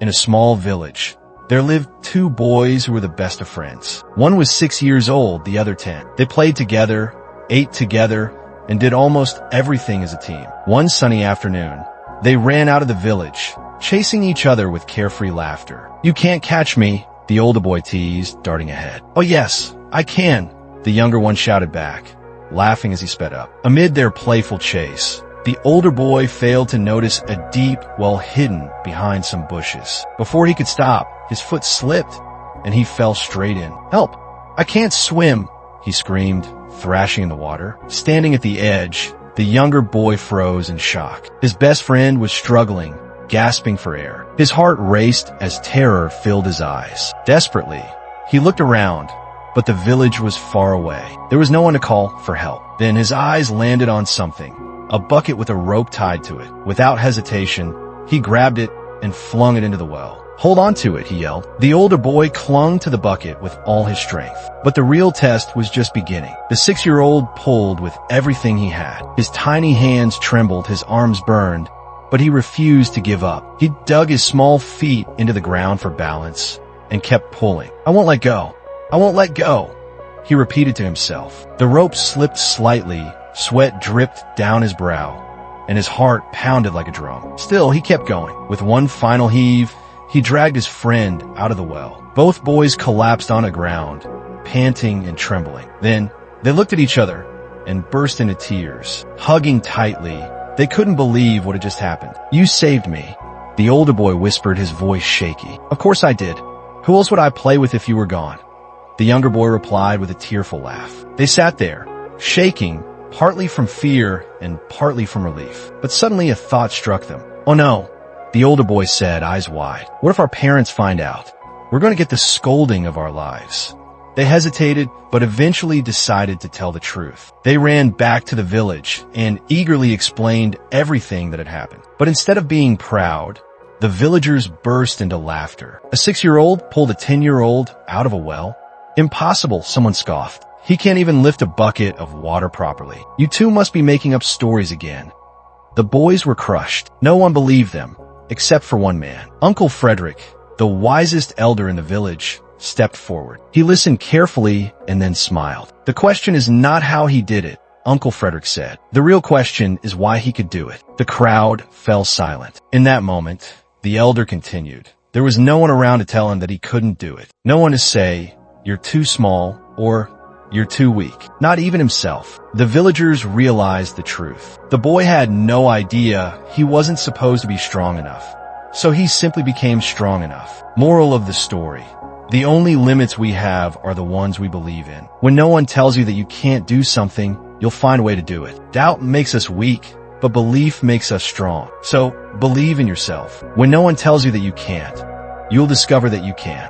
In a small village, there lived two boys who were the best of friends. One was 6 years old, the other 10. They played together, ate together, and did almost everything as a team. One sunny afternoon, they ran out of the village, chasing each other with carefree laughter. "You can't catch me," the older boy teased, darting ahead. "Oh yes, I can," the younger one shouted back, laughing as he sped up. Amid their playful chase, the older boy failed to notice a deep well hidden behind some bushes. Before he could stop, his foot slipped, and he fell straight in. "Help! I can't swim!" he screamed, thrashing in the water. Standing at the edge, the younger boy froze in shock. His best friend was struggling, gasping for air. His heart raced as terror filled his eyes. Desperately, he looked around, but the village was far away. There was no one to call for help. Then his eyes landed on something, a bucket with a rope tied to it. Without hesitation, he grabbed it and flung it into the well. "Hold on to it," he yelled. The older boy clung to the bucket with all his strength. But the real test was just beginning. The 6-year-old pulled with everything he had. His tiny hands trembled, his arms burned, but he refused to give up. He dug his small feet into the ground for balance and kept pulling. "I won't let go. I won't let go," he repeated to himself. The rope slipped slightly, sweat dripped down his brow, and his heart pounded like a drum. Still, he kept going. With one final heave, he dragged his friend out of the well. Both boys collapsed on the ground, panting and trembling. Then, they looked at each other and burst into tears. Hugging tightly, they couldn't believe what had just happened. "You saved me," the older boy whispered, his voice shaky. "Of course I did. Who else would I play with if you were gone?" The younger boy replied with a tearful laugh. They sat there, shaking, partly from fear and partly from relief. But suddenly a thought struck them. "Oh no," the older boy said, eyes wide. "What if our parents find out? We're going to get the scolding of our lives." They hesitated, but eventually decided to tell the truth. They ran back to the village and eagerly explained everything that had happened. But instead of being proud, the villagers burst into laughter. A 6-year-old pulled a 10-year-old out of a well? "Impossible," someone scoffed. "He can't even lift a bucket of water properly. You two must be making up stories again." The boys were crushed. No one believed them, except for one man. Uncle Frederick, the wisest elder in the village, stepped forward. He listened carefully and then smiled. "The question is not how he did it," Uncle Frederick said. "The real question is why he could do it." The crowd fell silent. In that moment, the elder continued. There was no one around to tell him that he couldn't do it. No one to say, "You're too small," or "You're too weak." Not even himself. The villagers realized the truth. The boy had no idea he wasn't supposed to be strong enough, so he simply became strong enough. Moral of the story: the only limits we have are the ones we believe in. When no one tells you that you can't do something, you'll find a way to do it. Doubt makes us weak, but belief makes us strong. So, believe in yourself. When no one tells you that you can't, you'll discover that you can.